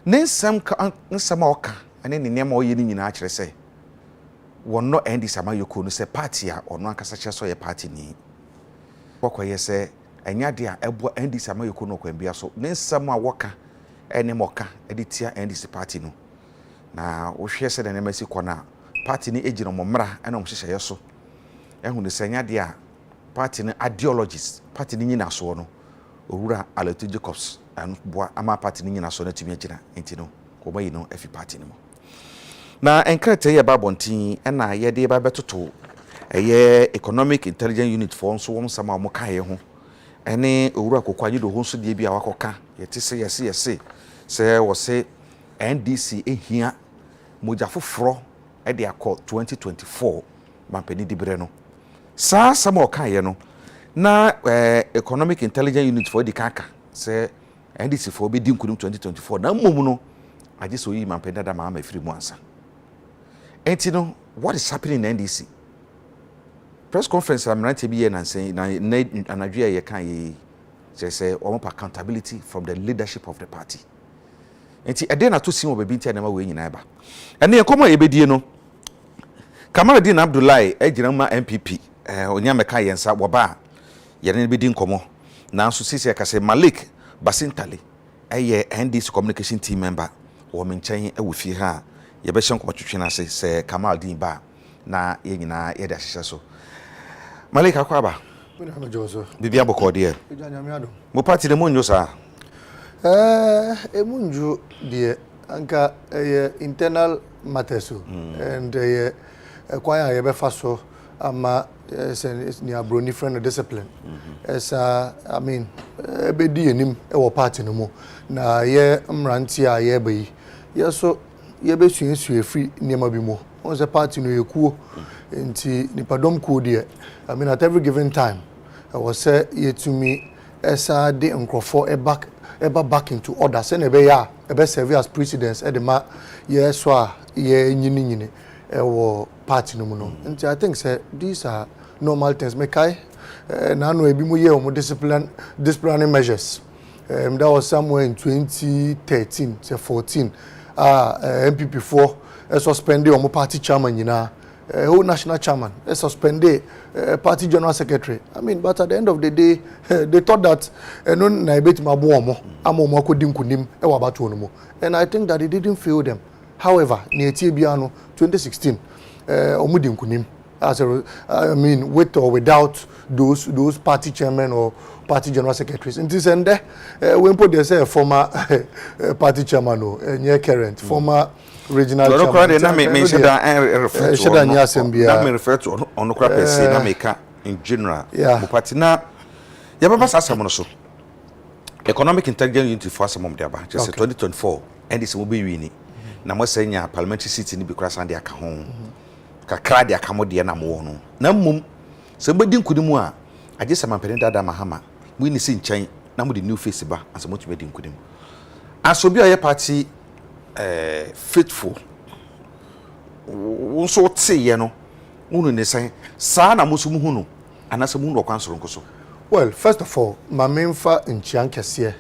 Nensam nsama oka ane ne nneɛma ɔyɛ ne nyinaa kyerɛ sɛ wɔno ɛndi sama yoko no sɛ party a ɔno ankasa kyerɛ sɛ ɔyɛ party ni wɔkɔyɛ sɛ ɛnya de a ɛbɔ ɛndi sama yoko no kwan bia so nensam a wɔka ɛne mɔka ɛde tia ɛndi party no na wohwɛ sɛ de nneɛma si kɔ na party ni egyina mmra ɛna ɔhyehyɛ so ɛhu ne sɛ nya de a party ni ideologies party ni nyina so no owura Aletu Jacobs and boa ama party ni nyina so na tumi agina enti no ko bayi no afi party ni mo na enkrete ye babontin na ye de ba betoto eye economic intelligence unit for nso won sama mo kan ye ho ene owura kokwanyi do ho nso de bia wakoka ye te se yese se wo se NDC ehia moja foforo e de akọ 2024 mampani dibre no sa sama o kan ye no na economic intelligence unit for the kaka say NDC for be din kunim 2024 na mmom no age so yi mampenda da ma free mu ansa enti no what is happening in NDC press conference amrante bi ye na nsen na anadwe ye kan ye say accountability from the leadership of the party enti ede na to sin obabi ntia na ma we nyina ba ene ye komo ebedie no Kamaluddin Abdullahi ejina ma MPP onyame kan ye nsa woba yene be din komo na nso sisi akase Malik Basintale eye NDC communication team member wo menchen awofie ha ye be hyen komotwetwe na se Kamaluddin ba na ye nyina ye da hyehyɛ so Malik akwaba na jozo bibia bokode e mo party de monjo sa emunju de anka internal matters and kwaya ye be faso ama ni abroni friend discipline I mean ebedi enim e wo party no mo na ye mranti a ye be ye so ye be suensu free niema bi mo on se party no yekuo nti nipadom ko de I mean at every given time I was say ye to me esa de nkrofo back into order say na be ya e be serve as precedence e de ma ye so a ye nyini e wo party no mo no nti I think say these are normal things mekai na no ebi mu ye o disciplinary measures that was somewhere in 2013 say 14 MPP4 suspended on party chairman nyina whole national chairman suspended party general secretary I mean but at the end of the day they thought that no na ebeti mabo omo amomo akodin kunim e wa bato no mo and I think that it didn't fail them however na etie bia no 2016 omudin kunim as I mean with or without those party chairmen or party general secretaries in this end when put they say former party chairman or current former regional chairman na me refer to on person na make in general party na ya baba sasam no so economic intelligence unit for asam de aba just 2024 and this will be winning na mo senya parliamentary seat ni bi kura san de aka ho kakra de aka mo de na mo no na mmom se mbadi nkudimu a age samampene dada mahama mu ni si nkyɛn na mo de new face ba asamo tumi di nkudimu asobi oye party faithful wonso teye no unu ne san saa na musu mu hu no anase mu ndo kwansoro nkoso well first of all ma memfa nchian kese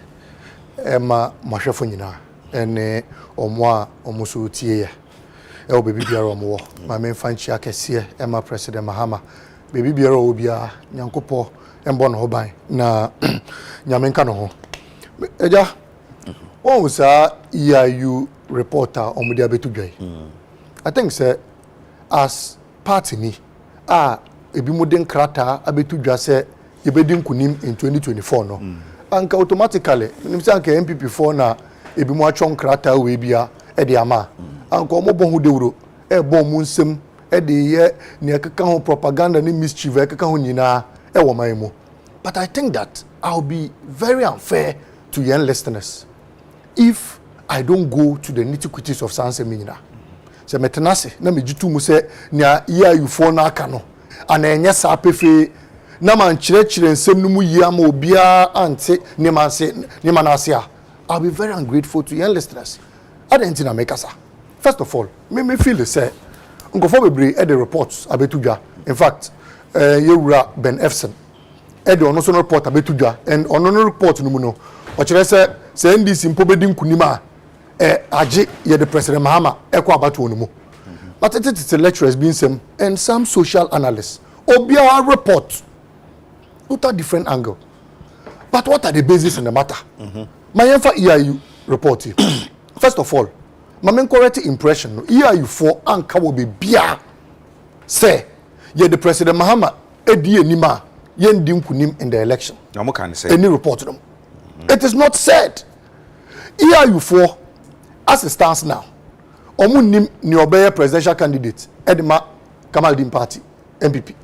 ma mahwefo nyina ene omo so tie ye e o bebi biara omo wo ma memfa nchia kese ma president mahama bebi biara obia nyankopo embo no ban na nyamenka no ho eja o sa EIU reporter omudia betudwai I think say as party ni ebi modern krata abetudwa say yebedin kunim in 2024 no anka automatically nimsa anka MPP4 na ebi mo atwon krata we bia e de ama anka omobon hu dewuro e bon mu nsem e de ye ne akeka ho propaganda ni mischief akeka ho nyina e wo man mu but I think that I'll be very unfair to young listeners if I don't go to the nitty-gritties of Sanse Minina. Se metenase na mejitu mu se nya EIU4 na aka no ana enye sa pefe na man chire nsem no mu yi ama obia ante ne man na ase a I'll be very ungrateful to young listeners. Adenti na make asa. First of all, me feel say nkofo bebre e the reports abetudwa. In fact, yewura Ben Efson e the ono so report abetudwa and ono no report no mu no o kire se NDC mpo bedi nkunima aje ye the President Mahama ekwa abatu onumu. But it is a lecturers being some and some social analysts. Obia report with a different angle. But what are the basis in the matter? My EIU report. First of all, my main correct impression, EIU for anka will be bia. Say, ye the President Mahama, edi nima, yen dimkunim in the election. Any report them. It is not said. EIU for, as it stands now, Omunim ni obeye presidential candidate, Edma Kamaldeen Party, MPP.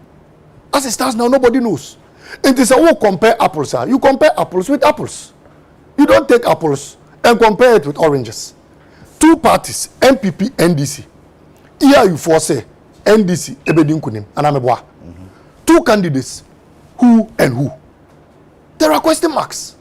As it stands now, nobody knows. It is a who compare apples. You compare apples with apples. You don't take apples and compare it with oranges. Two parties, MPP, NDC. Here you foresee NDC, Ebedin Kunim, and Ameboa. Two candidates, who and who? There are question marks.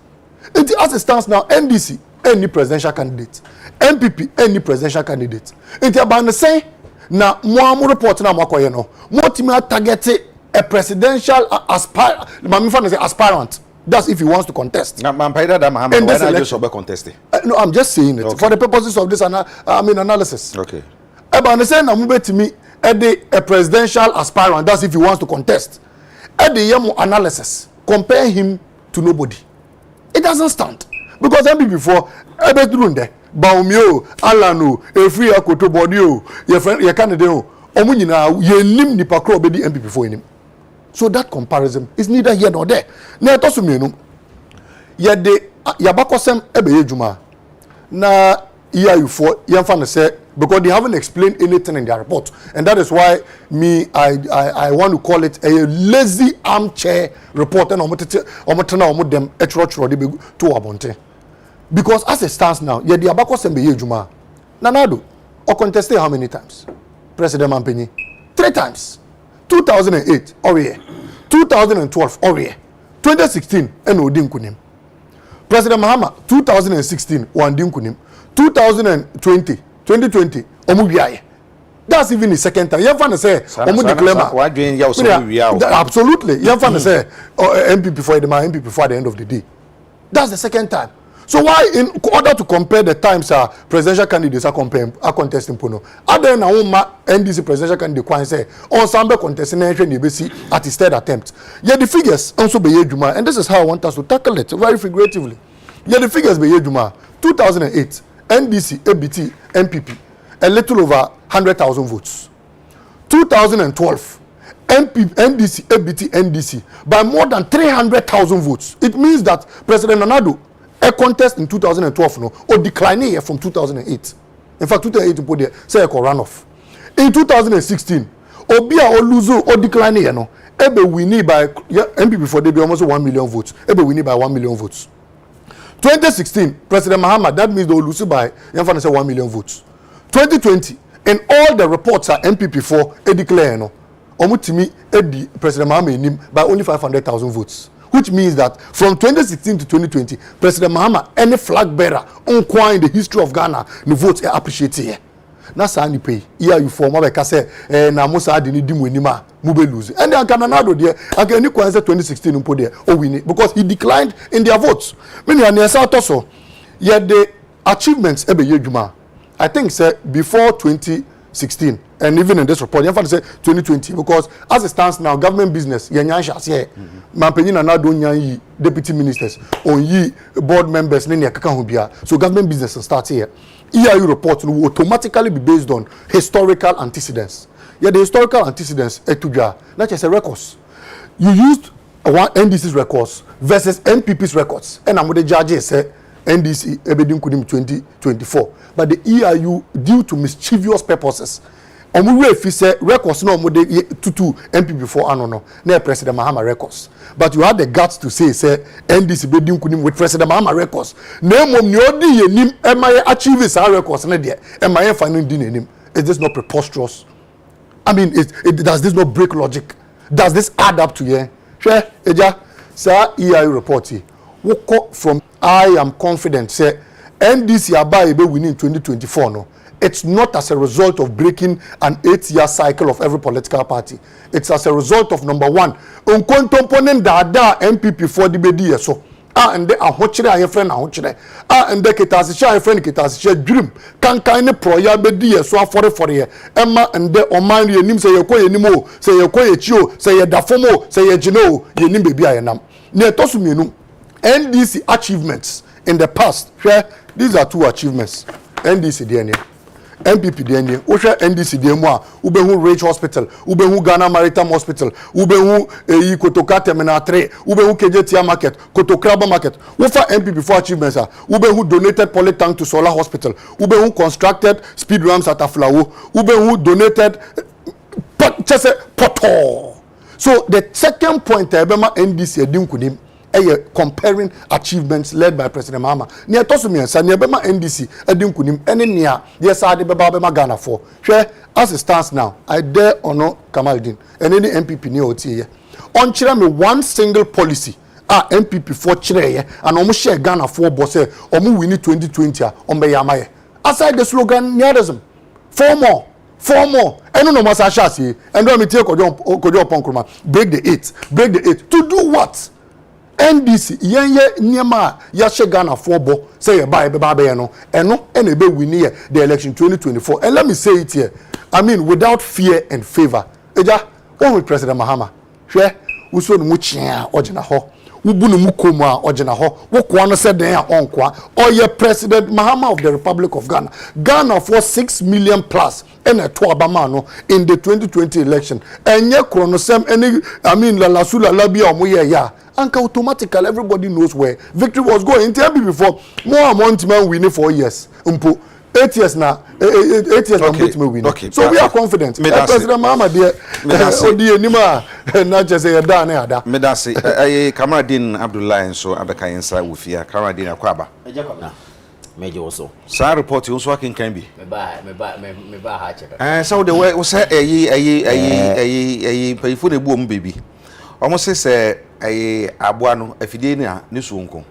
It, as it stands now, NDC, any presidential candidate. MPP, any presidential candidate. It's about the same. Now, more report na mwakoye no. More team target a presidential aspirant. That's if he wants to contest. No, I'm just saying it for the purposes of this analysis. Okay. About the same, I'm to me a presidential aspirant. That's if he wants to contest. At the Yamo analysis, compare him to nobody. It doesn't stand because MPP before Ebedrunde. Baumio, Alano, Efri Akoto Bodio, your friend, your candidate, Omunina, ye lim nipa kro be the MPP for him. So that comparison is neither here nor there. Na to sumenu. Ye de yabakosem ebe juma. Na EIU for yamfa na say because they haven't explained anything in their report, and that is why I want to call it a lazy armchair report and omotena dem etro de be to abonte. Because as it stands now, ye the abako sembe ye juma. Nanado, or contested how many times? President Mampeni. 3 times. 2008, Oriye. 2012, Oriye. 2016, Odin Kunim. President Mahama, 2016, Wandin Kunim. 2020, Omubiaye. That's even the second time. You have to say, absolutely. You have to say, MPP for the MPP before the end of the day. That's the second time. So why, in order to compare the times presidential candidates are contesting Pono, other than NDC presidential candidate can say ensemble contesting NBC at his third attempt. Yet the figures also be Juma, and this is how I want us to tackle it very figuratively. Yet the figures be Juma. 2008, NDC, ABT, MPP, a little over 100,000 votes. 2012, NDC, ABT, NDC by more than 300,000 votes. It means that President Nanado a contest in 2012 no or declining here from 2008. In fact, 2008 put there say a runoff. In 2016, Obia or Luzo or declining here no ebe winning by MPP for be almost 1 million votes. Ebe winning by 1 million votes. 2016, President Mahama, that means they will lose by 1 million votes. 2020, and all the reports are MPP for a declare no. Omutimi Edi President Mahama in by only 500,000 votes. Which means that from 2016 to 2020, President Mahama, any flag bearer, in the history of Ghana, the votes are appreciated here. That's how you pay. Here you form like I say, na Musa Adini Dimunima, Mube lose. And then Cananado there, again, you can say 2016 there, oh, win it because he declined in their votes. Many are also, yet the achievements, I think, say, before 2016. And even in this report, you have to say 2020 because as it stands now, government business, Mampenina now don't deputy ministers or board members, so government business starts here. EIU report will automatically be based on historical antecedents. Yeah, the historical antecedents, not just a records. You used one NDC's records versus MPP's records, and I'm with the judges say NDC Ebedin Kunim 2024, but the EIU due to mischievous purposes. If you say records no more to MPP for no President Mahama records. But you had the guts to say NDC Bedin Kunim with President Mahama records. Name of Nyodi nim MI achieve his records na there. MI finding din him. Is this not preposterous? I mean, does this not break logic? Does this add up to you? Sure, Eja, sir, EIU report here. From I am confident say NDC Abaye winning 2024 no. It's not as a result of breaking an 8-year cycle of every political party. It's as a result of number one, component that MPP for the BD so ande ahokyere a yefrɛ na ahokyere ande ketasehye a yefrɛ ne ketasehye dwirim kankan ne proya bedi ye so afɔre ye ɛma ande ɔman ye nim sɛ yɛkɔ yenim o sɛ yɛkɔ yɛkyi o sɛ yɛdafom o sɛ yɛgyina o yenim bebi a yɛnam ne ɛtɔso mienu NDC achievements in the past hwɛ these are two achievements NDC deɛ ne MPP deɛ ne wohwɛ NDC deɛ mu a wobɛhu Rich Hospital wobɛhu Ghana Maritime Hospital wobɛhu Kotoka Terminal 3 wobɛhu Kejetia Market Kotokraba Market wofa MPP for achievements a wobɛhu donated polytank to Solar Hospital wobɛhu constructed speed ramps at Aflawo wobɛhu donated just poto. So the second point ɛbɛma NDC edi nkunim comparing achievements led by President Mahama. Near Tosumiansa, near Bema NDC, Edim Kunim, any near, yes, I did Bema Ghana for. Share as it stands now, I dare or no Kamaldin, and any MPP near OTA. On Chirame, one single policy, MPP for Chire, and almost share Ghana for Bosse, or we need 2020 on Bayamaye. Aside the slogan, Niadism. 4 more. And no Masashasi, and let me take Kojo Ponkroma, break the eight. To do what? NDC yenye niema ya she Ghana for bo say ye buy be no eno ene be win here the election 2024 and let me say it here I mean without fear and favor eja on with President Mahama hwe uso no mu chia ogina ho ubu no mu komu a ogina ho wo kwa no se den a onkwa oye President Mahama of the Republic of Ghana for 6 million plus ene to abama no in the 2020 election enye kronosem ene I mean la sula labia omoye ya and automatically everybody knows where victory was going. In TMB before, more amount man winning 4 years. 8 years now, 8 years now winning. Okay. So we are confident. President Mahama dear, Odi Nima, not just a dane ada. Medasi, Kamaradin Abdullah and so Abeka inside with here. Kamaradin Akwaba. Major also. Sir report you working can be. Me buy hatchet. And so the way was a pay for the boom baby. Almost say abuano afidie na ne sonko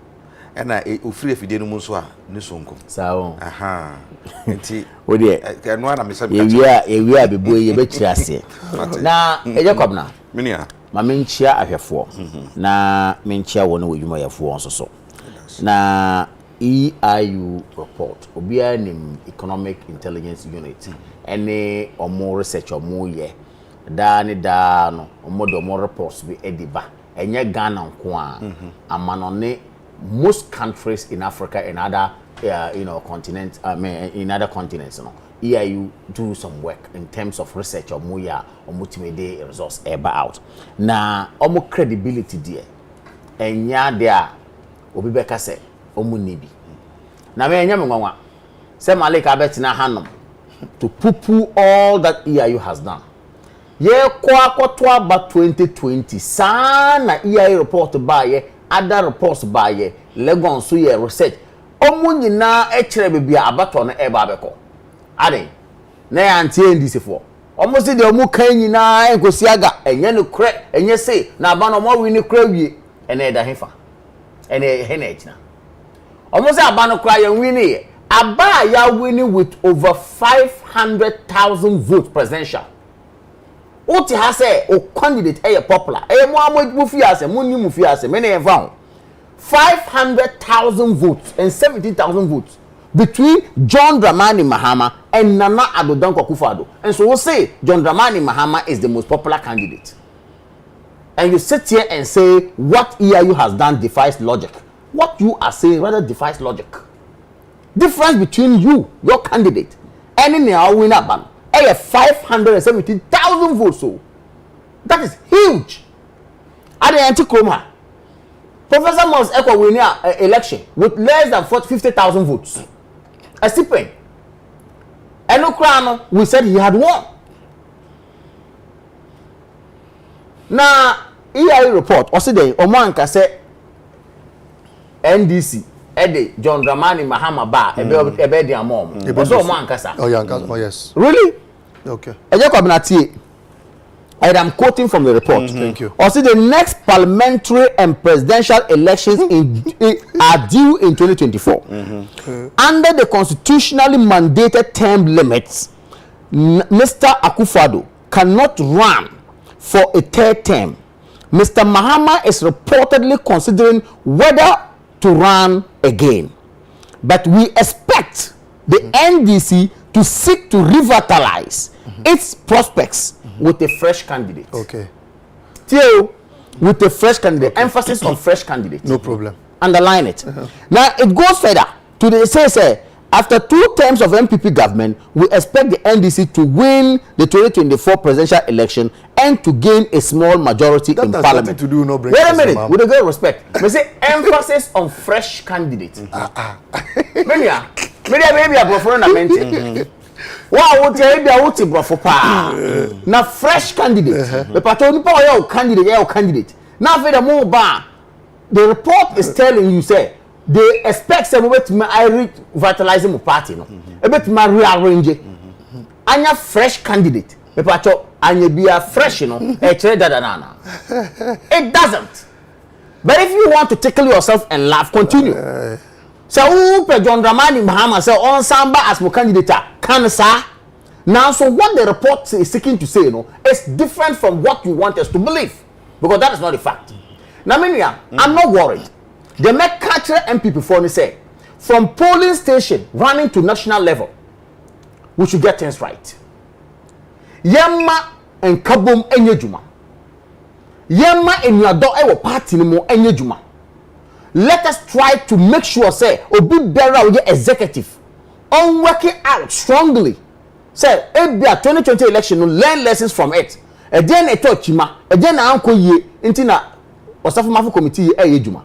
na ofiri afidie no so a ne sonko sawo aha enti wo de eno ana me sabi ewia bebo ye be kire ase na Jacob na minia ma menchia ahwefo na menchia wo no wodwuma yefo nso so na EIU report obia nim Economic Intelligence Unit ene omo research omo ye da no omo reports be ediba enye Ghana nko a amanone most countries in Africa and other continents in other continents EIU do some work in terms of research or moya or multimedia results ever out na omo credibility there enya there obi beka say omo nibi na me enya me nwanwa say Malika betina hanom to poo all that EIU has done. Ye kwa ba 2020 sana EIU report ba ye other reports ba ye Legon so ye research omu nyina e kire bebia abato no e ba beko ade na ya anti NDC for omu se de omu kan nyina enkosi aga enye no kre enye se na aba no mo wi ni kre wie ene da hefa ene he na ejina omu se aba no kra ye wi ni ye aba ya winning with over 500,000 votes presidential. Oti ha say o candidate popular mo amodu fi ase mo ni mu fi ase me na e found 500,000 votes and 70,000 votes between John Dramani Mahama and Nana Addo Dankwa Akufo-Addo. And so we say John Dramani Mahama is the most popular candidate. And you sit here and say what EIU has done defies logic. What you are saying rather defies logic. Difference between you, your candidate, and in our winner ban. 570,000 votes. So that is huge. At the anti-Chroma, Professor Mons Eko winning election with less than 50,000 votes. A stipend. And Ukraine, we said he had won. Now, EIU report, also the Omanka said NDC. Eddie John Dramani Mahama ba ebe di amom. Also Omanka sa. Oh yeah, oh yes. Really? Okay. And I'm quoting from the report. Thank you. Also, the next parliamentary and presidential elections are due in 2024. Under the constitutionally mandated term limits, Mr. Akufo-Addo cannot run for a third term. Mr. Mahama is reportedly considering whether to run again. But we expect the NDC to seek to revitalize its prospects with a fresh candidate. Okay. Theo, with a fresh candidate. Emphasis on fresh candidate. No problem. Underline it. Now it goes further to the say after 2 terms of MPP government, we expect the NDC to win the 2024 presidential election and to gain a small majority in parliament. To do, no Wait a minute, with a great respect. We say emphasis on fresh candidate. Maybe a brofo na mente. Wow, what you be a what brofo pa. Na fresh candidate. The patrol nipa your candidate. Now for the more bar, the report is telling you say they expect some way to revitalize the party, no. A bit to rearrange. Anya fresh candidate. The patrol anya be a fresh, you know. It doesn't. But if you want to tickle yourself and laugh, continue. So John Dramani Mahama say on Samba as my candidate can sir. Now so what the report is seeking to say, you know, is different from what you want us to believe, because that is not the fact. Now I'm not worried. They make culture MPP for me say from polling station running to national level, we should get things right. Yemma and kabum enye juma. Yemma and your door ewo party no mo enye juma. Let us try to make sure say obi better with executive on working out strongly. Say ebia 2020 election no learn lessons from it. Again e talk chima, again na anko ye ntina osafo mafu committee e juma.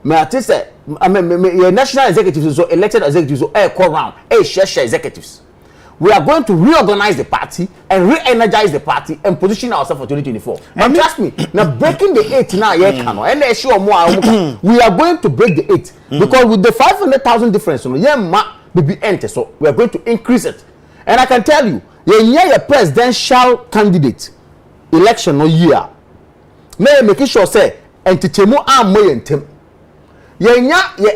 Me ati say your national executives so elected executives so call round share executives. We are going to reorganize the party and re-energize the party and position ourselves for 2024. And trust me, now breaking the 8 now, we are going to break the 8 because with the 500,000 difference, so we are going to increase it. And I can tell you, your presidential candidate election no year, may make sure say entitemu amoy entem. Your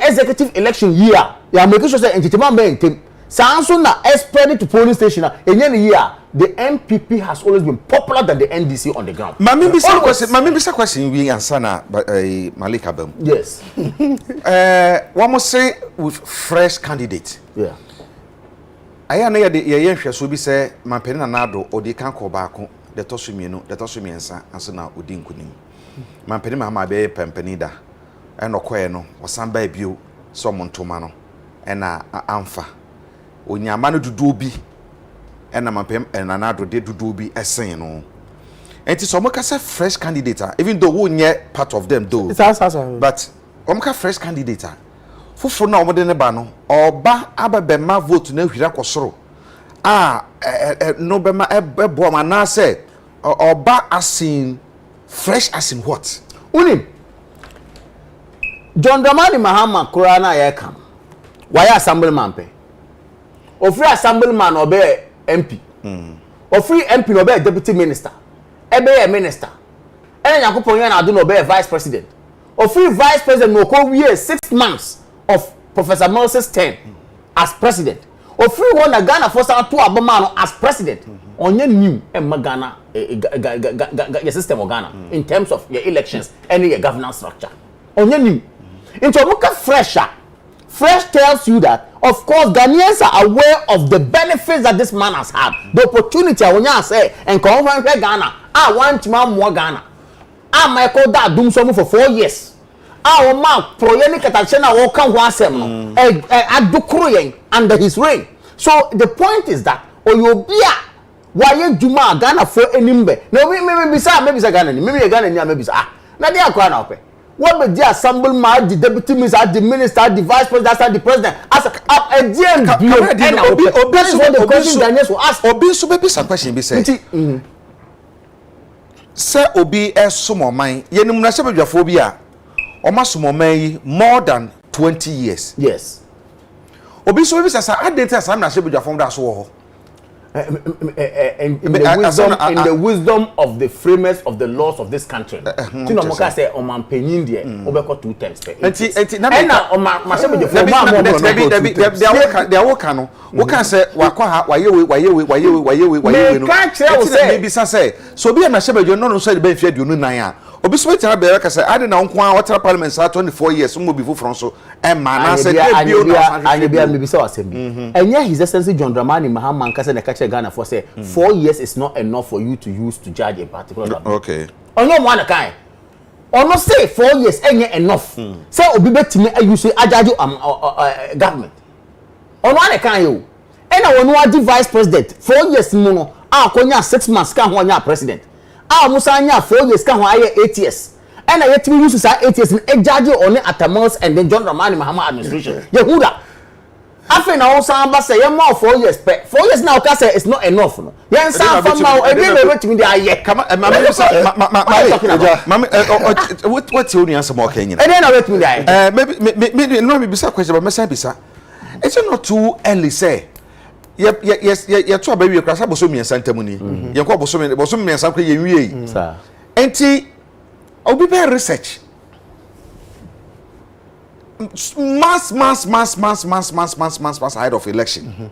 executive election year, you are making sure say entitemu amoy entem. Samson na spread to polling station in the year the MPP has always been popular than the NDC on the ground. Mami bisa question we answer na Malik Abem. Yes. One must say with fresh candidate. Yeah. Aya na ye hwe so bi say mampeni na nado odi kan ko ba ko de to so mienu de to so miensa aso na odi nkunim. Mampeni ma be pempeni da enokoe no wasan ba bio so montoma no na amfa onyama no dudu bi ena mampem nanado de dudu bi esen no enti so mo ka say fresh candidate even though wo nye part of them though but omka fresh candidate fofo na omode ne ba no oba ababema vote na hwira kosoro no bema ebo ma na say oba asin fresh as in what unim John Dramani Mahama Kurana yakam why assemblyman pe ofri assemblyman obe MP ofri MP no be deputy minister ebe minister ene yakopon yan adu no be vice president ofri vice president no ko wie 6 months of Professor Moses 10 as president ofri one Ghana for sa to aboma as president onye new Ghana your system of Ghana in terms of your elections and your governance structure onye new into look at fresher. Fresh tells you that, of course, Ghanaians are aware of the benefits that this man has had. The opportunity, when you say, and come from Ghana, I want more Ghana. I might call that doom someone for 4 years. I will mark Proyeni Katachena will come once under his reign. So the point is that, Oyobia, why Juma Ghana for any member? No, maybe Ghana, maybe Ghana, maybe now they are crying out. What would the assemblyman, the deputy minister, the minister, the vice president, the president, as a GM, that is what the question Ghanaians will ask. Obi so be some question be say. Say Obi sumo man, yenum na se bedwafo bi a o ma sumo man yi more than 20 years. Yes. Obi so be say identity sam na se bedwafo da so ho. In the wisdom of the framers of the laws of this country. Tino moka say Oman Penin there, obeko 2 times per. Na Oman masebe de forma they are work no. We can say wakwa ha waye no. Maybe say so be na shebe no so de be fie duonu nan a obi so tena be ka say ade na nko an water parliament sa 24 years mo bi foforo so e ma na say bio na anya bia me bi say wasem enya his excellency John Dramani Mahama nka say na ka che Ghana for say 4 years is not enough for you to use to judge a particular government. Okay onyo mo na kan ono say 4 years enya enough say obi betime use ajaju government ono na kan yo e na wonu adi vice president 4 years mu no akonya 6 months kan ho anya president musa anya 4 years kan ho aye 8 years and I yet use sa 8 years e judge on Atamons and then John Dramani Mahama administration yehuda afi na wo san ba say ye more 4 years 4 years now ka say it's not enough no yen san from now e dey wait me dey aye kama what you need some okay nyina e dey na wait me dey aye maybe no me bisa question but me say bisa it's not too early say yes to aba wie krasa boso miensa ntamu ni ye ko boso miensa ko ye wie sir enti obi be research mass ahead of election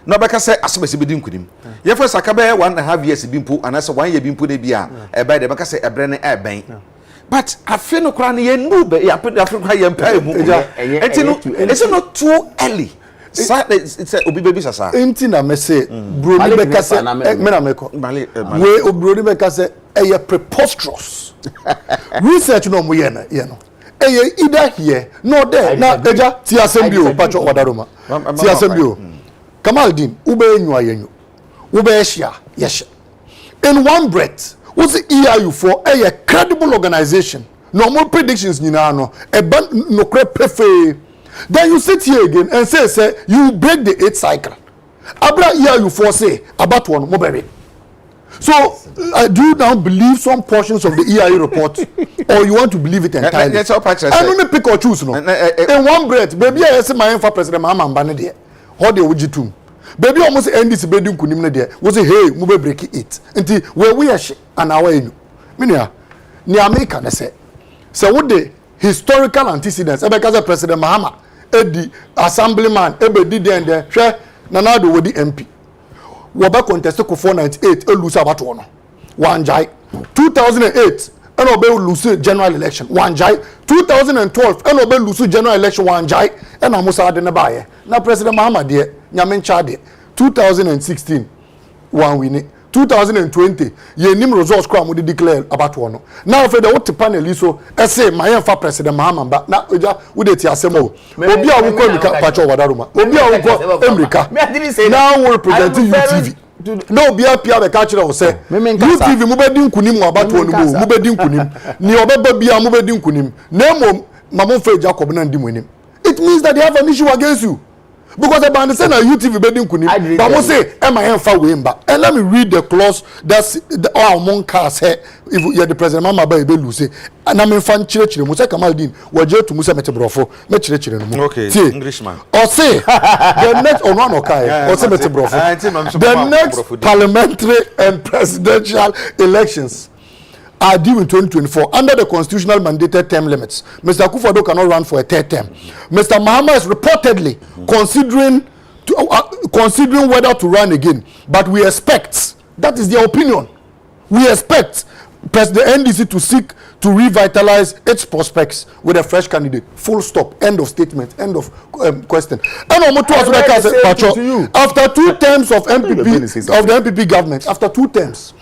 no be ka say asebesi be dinkunim ye first aka be 1.5 years bimpo anase 1 year bimpo de bia e be de be ka say ebre ne e ben but afi no kra ne ye nu be ya Africa ye mpa mu enti no it's not too early. It's obi baby sasa enti na me say broni be ka say me na me ko we obroni be ka say e preposterous research no mo ye no either here no there na eja ti assembly pacho wadaroma ti assembly Kamaldeen ube enyu ayenyu ube eshia yes in one breath what's the EIU for a credible organization normal predictions nyina no eba no kre prefe. Then you sit here again and say you break the 8th cycle. Abra EIU for say about one mobile. So do you now believe some portions of the EIU report, or you want to believe it entirely? I don't pick or choose no. In one breath, baby, I say my for President Mahama Mbane there. How they would you too? Baby, almost end this bedroom kunim there. Was say hey, move break it. Until where we are an hour in. Minia, ni America na say. So what the historical antecedents? Because President Mahama, the assemblyman, everybody there, share Nanado with the MP. Waba contested ko 498 lose about one. One jai 2008 and obey lose general election. One jai 2012 and obey lose general election. One jai and Amusa de Nabaye. Now President Mahama there, Nyamen Chade 2016 one winning. 2020 ye nim results kwa mo declare about one. Now for the what panel so say my for President Mahama ba na oja wo de ti asem o obi a wo ko Emrika pacho wadaruma obi a wo ko Emrika now we represent UTV no obi a pia be ka kire o say UTV mo be di nkunim about one mo mo be di nkunim ni obeba bia mo be di nkunim na mo mamo fa Jacob na ndi monim. It means that they have an issue against you. Because the band say na UTV bedding kunim but mo say am I fa we mba and let me read the clause that's the among cars say if you the president mama ba e be lose na me fa nchire mo say Kamaldeen waje to mo say metebrofo me chire no mo okay Englishman or say the next or no kai or say metebrofo the next parliamentary and presidential elections are due in 2024 under the constitutional mandated term limits. Mr. Akufo-Addo cannot run for a third term. Mr. Mahama is reportedly considering whether to run again, but we expect, that is their opinion, we expect President NDC to seek to revitalize its prospects with a fresh candidate. Full stop. End of statement. End of question. And after 2 terms of the MPP government, after 2 terms,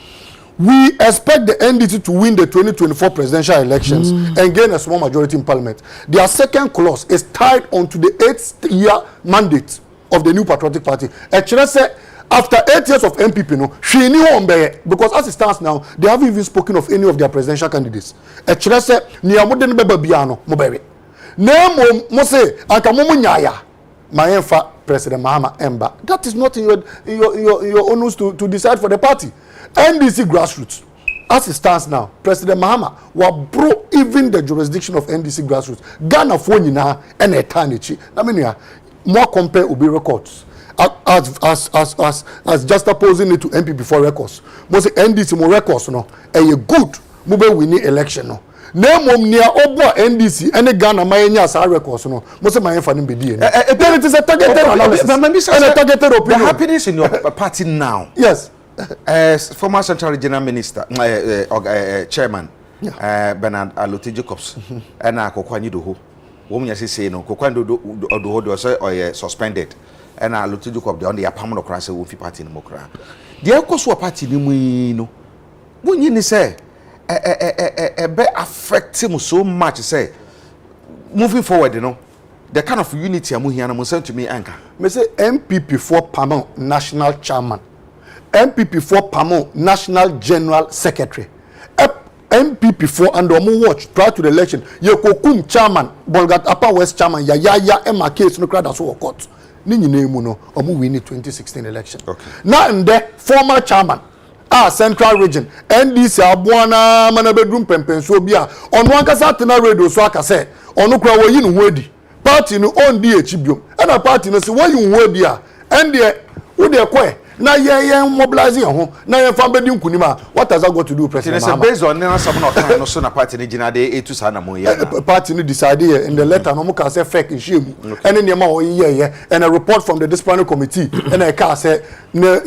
we expect the NDC to win the 2024 presidential elections and gain a small majority in parliament. Their second clause is tied onto the 8th year mandate of the New Patriotic Party. After 8 years of MPP, no, she knew on because as it stands now, they haven't even spoken of any of their presidential candidates. President Mahama Emba. That is not in your onus to decide for the party. NDC grassroots, as it stands now, President Mahama will broke even the jurisdiction of NDC grassroots. Ghana for now and eternity. I mean, more compare will be records as just opposing it to MPP for records. Most NDC more records no. A good move winning election no. Name near Obo NDC and Ghana my sa records no. Most of my infant be there. It is a targeted analysis and a targeted opinion. The happiness in your party now. Yes. Former Central Regional Minister, Chairman, Bernard Alote Jacobs, and Kokwanyi Doho. Woman, yes, say no, Kokwando Doho or suspended, and Alote Jacobs on the Apamano Crasa Wolfie Party in Mokra. The Ecoso Party, no, when you say, be affect him so much, say, moving forward, you know. The kind of unity I'm here, I'm saying to me, Anka. Me say MPP for Pamon National Chairman, MPP for Pamon National General Secretary, MPP for and Omo watch prior to the election. Yekokum Chairman, Bolgat Upper West Chairman, Yaya Emma case no crowd as well court. Nini name no Omo win the 2016 election. Okay. Now and the former chairman. Central Region NDC abuana mana bedroom pempenso bia ono ankasa tena radio so akase ono kura wo yi no wedi party no on di echibiom na party no se wo yi wo bia ende wo de kwe na ye mobilize ho na ye fa bedi nkunima. What has that got to do President Mahama? Based on na some no kan no so na party ni gina de etu sa na mo ya party no decide in the letter no mo ka say fake shame and ne ma wo ye and a report from the disciplinary committee and I ka say say no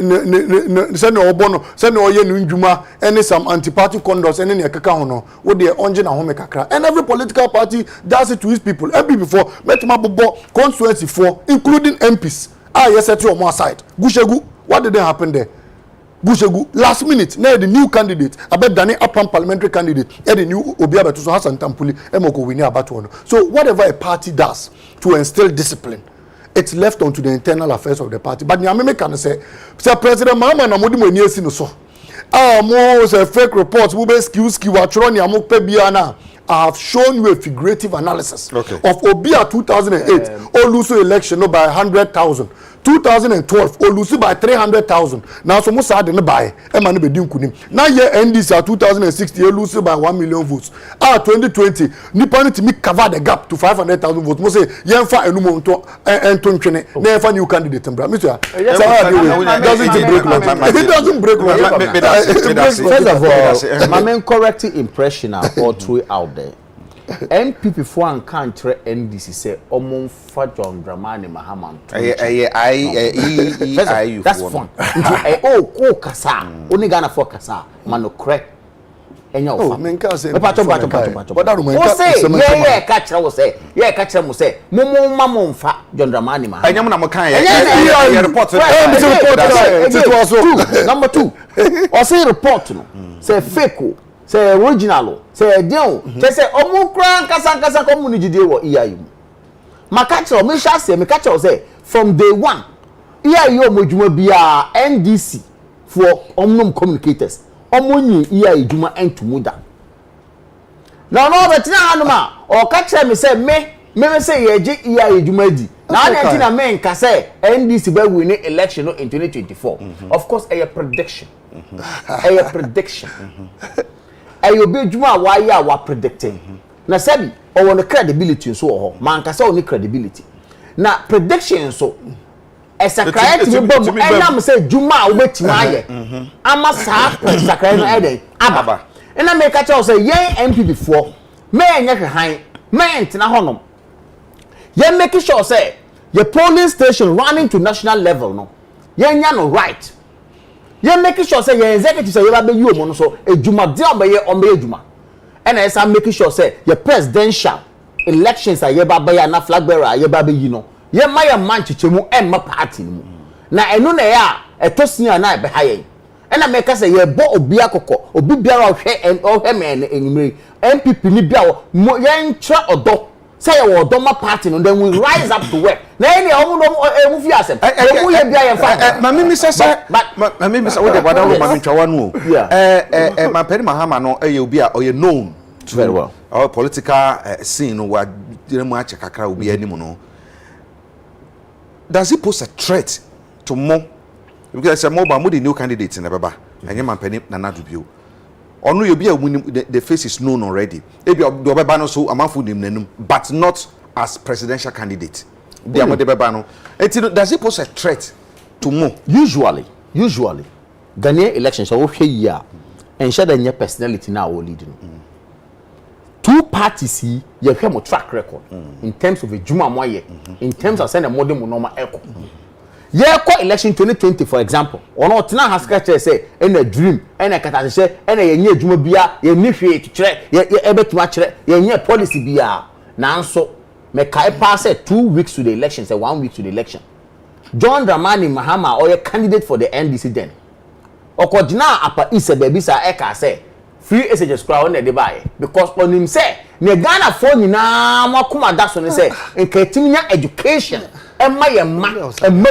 obono say no ye no ndwuma and some anti-party conduct and ne kaka ho no wo de onje na ho me kakra. And every political party does it to his people. Every before metuma bobo constituency for including MPs yes set your side Gushegu. What did happen there? Bushegu last minute now the new candidate about Dani Apam parliamentary candidate and the new Obiaba to Hassan Tampuli Emoko Winnie Abatuano. So whatever a party does to instill discipline, it's left onto the internal affairs of the party. But Nyameme can say President Mahama na modi mo ni esi no so. Mo say fake reports we be ski watchro ni amok pe bia na. I have shown you a figurative analysis of Obia 2008 Oluso election no by 100,000. 2012 Oluso by 300,000. Now so much had no buy. Emma no be din kunim. Now year NDC 2060 Oluso by 1 million votes. 2020 nipa need to make cover the gap to 500,000 votes. Mo say yemfa enumo nto ntwene. Na yemfa new candidate mbra. Mr. It doesn't break law. First of all, my main correct impression all through out there. MPP for an country NDC say Omonfa John Dramani Mahama. That's fun. Oh kasa. Only Ghana for kasa. Mano correct. Oh, menka say. But say yeah catch say. Yeah catch mo say. Momo mamonfa John Dramani Mahama. Anyam na mo kan ya report. Number 2. Or say report no. Say fake. Say original, say deal. Say omukran kasa community wo EIU. Makacho me sha say me catch say from day one. EIU omodwuma bia NDC for omnum communicators. Omonyi EIU dwuma entumuda. Now no betina hanuma o catch me say me say yeje EIU dwuma di. Now na na me nka say NDC be win election in 2024. Of course a prediction. A prediction. Ayo be dwuma wa ya wa predicting na sabi o won credibility so ho man ka say oni credibility na prediction so esakrait me bom enam say dwuma wo betima aye ama sa esakrait no eden aba ena me ka say yen MPP for me enye hwehan me entina honom yen make sure say your polling station running to national level no yen nya no right. You make sure say your executive say you ba be you mo no so ejuma de obeye ejuma and I say make sure say your presidential elections are you ba ya na flag bearer you ba be you no ye ma ya man chichemu emma party mu na enu na ya etosia na be haye and I make say ye bo obi akoko obi biara ohwe me enimre MPP ni bia wo ye ntra odo say your Doma party and then we rise up to work. Na any omu fi asem. Omu ye bia ye fa. Ma me say ma me say what the wada wo ma me twa wanu. Ma Peri Mahama no e obi a oye known very well. Our political scene no wa dire mu ache kakra obi anim no. Does it pose a threat to mo? Because say mo ba mo the new candidate in baba. Enye ma Peri Nana Dubio. Onu yobi a the face is known already. Ebi obeba no so amanfo nim nanum but not as presidential candidate. They are the no. Does it pose a threat to mo? Usually Ghanaian elections so hwe year and share the personality now we lead. Two parties here you have track record in terms of a juma moye in terms of send a modern normal echo. yɛkɔ election 2020 for example ɔno ɔtena haska kyerɛ sɛ ɛna dream ɛna katasehye ɛna yɛnyɛ adwuma bia yɛnni hwee kyerɛ yɛbɛtuma kyerɛ yɛnyɛ policy bia nanso mɛkae paa sɛ 2 weeks to the election sɛ 1 week to the election John Dramani Mahama ɔyɛ candidate for the NDC then ɔkɔgyina apa isa baabi sa ɛka sɛ free SHS kura ɔna de bae because onim sɛ ne Ghana fo nyinaa makoma da so ne sɛ nkatiminya education emma yemma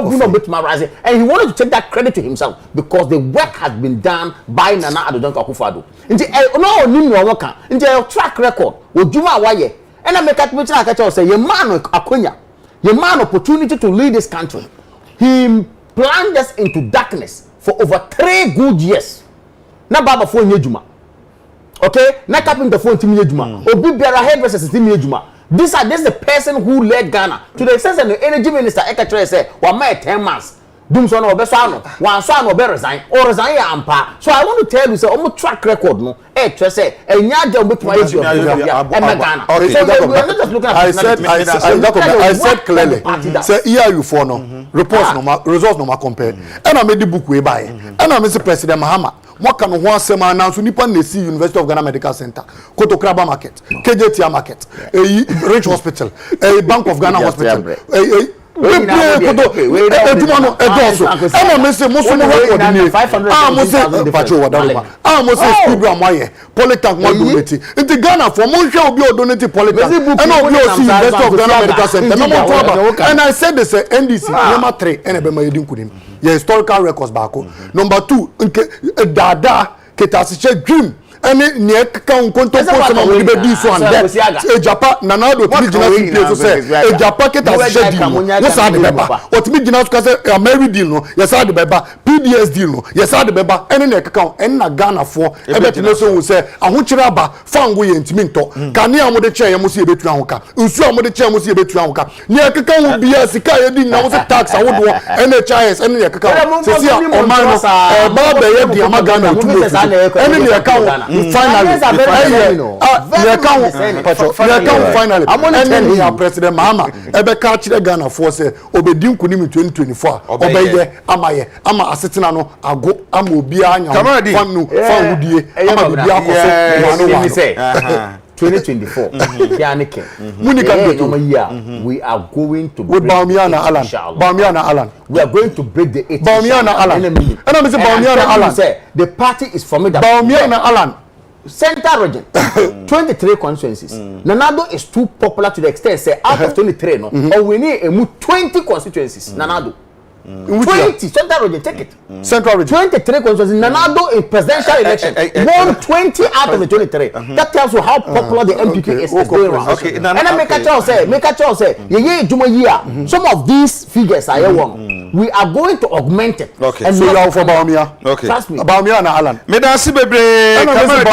bu no betuma rise and he wanted to take that credit to himself because the work has been done by Nana Addo Dankwa Akufo-Addo nti no onim no woka nti track record odwuma awaye and I make at me try catch say ye man akonya ye man opportunity to lead this country he plunged us into darkness for over 3 good years na baba fo nyejuma okay na carpenter fo ntimi nyejuma obi biara hairdressers ntimi nyejuma this is the person who led Ghana to the extent that the energy minister Ekachre said wa ma 10 months dum so na obeso ano wan so ano obe resign or resign ya ampa so I want to tell you say omo track record no try say enya dem betuma issue of Ghana I said clearly say here you for no reports no results no ma compare and I made the book we buy and I Mr. President Mahama mwaka no ho asem announce nipa na see University of Ghana Medical Center Kotokraba market KJT market Rich Hospital Bank of Ghana Hospital Ghana for Montreal will be donate Polytechnic and obi o see University of Ghana Medical Center and I said this NDC number 3 and ebe ma yedin kunim your historical records back number 2 dada ketasiche dream any near count content post ma we be do so and that Japan Nana Addo timi gina CPA so say Japan ketasiche deal no sa de beba o timi gina so say American deal no yes sa de beba PDS deal no yes sa de beba any near count en na Ghana for e be tino so say ahokyere aba fango ye ntimi nto kane amode che ye mo se betu ahoka nsu amode che mo se betu ahoka near count bia sika ye di na wo tax awodo NHIS any near count say o man no ba be ye di amagana tumo any near count finally finally and then President Mahama ebe ka kire Ghana for say obedin kunim 2024 obeye ama asetena no ago ama obi anya fanu fanudie ama obi akoso 2024 Yannick we are going to with Bawumia Alan we are going to break the 8 Bawumia Alan and I say Bawumia Alan say the party is formidable Bawumia Alan Central region 23 constituencies Nana Addo is too popular to the extent say out of 23 no or we need 20 constituencies Nana Addo 20 Central region take it Central region 23 constituencies Nana Addo in presidential election won 20 out of the 23 that tells you how popular the MPP is going around okay and I make a choice say ye juma year some of these figures are won we are going to augment it okay and so you are for Bawumia okay trust me Bawumia na Alan me da se bebre kamera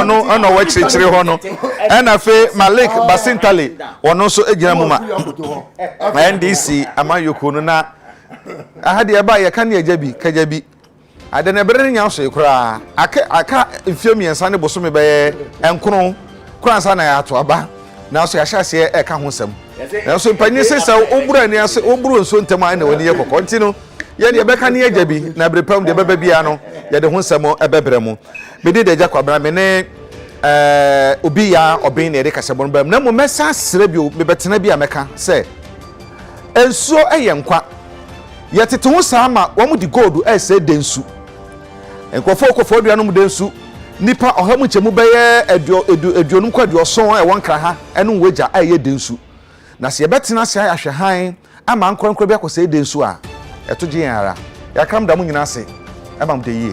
no ana wa chirichiri ho no na fe Malik Basintale wono so egina mu ma NDC amayoko no na ahade eba ye ka na ejabi kajabi ade na bere nya so ekura aka mfiem yensa ne boso me be enkron kransa na ya to aba na so ya hyase e ka ho sem na so mpanye sesa obura ni ase oburu nso ntema na woni ye kokko nti no ye de be ka na ejabi na bere pam de beba bia no ye de ho sem ebebre mu me de eja kwabra me ne obi ya obin na de kasebon bam na mo mesa sere bi me betena bi ameka se ensuo eyenkwa yetete ho sama wo mu di gold ese densu enkofo aduanu mu densu nipa ohamu chemu beye eduonum kwa duoson e wonkra ha enu weja eye densu na se yebetena se ahwehan ama nkronkro bi akose densu a etoje yan ara yakram da mu nyina se ema mde yie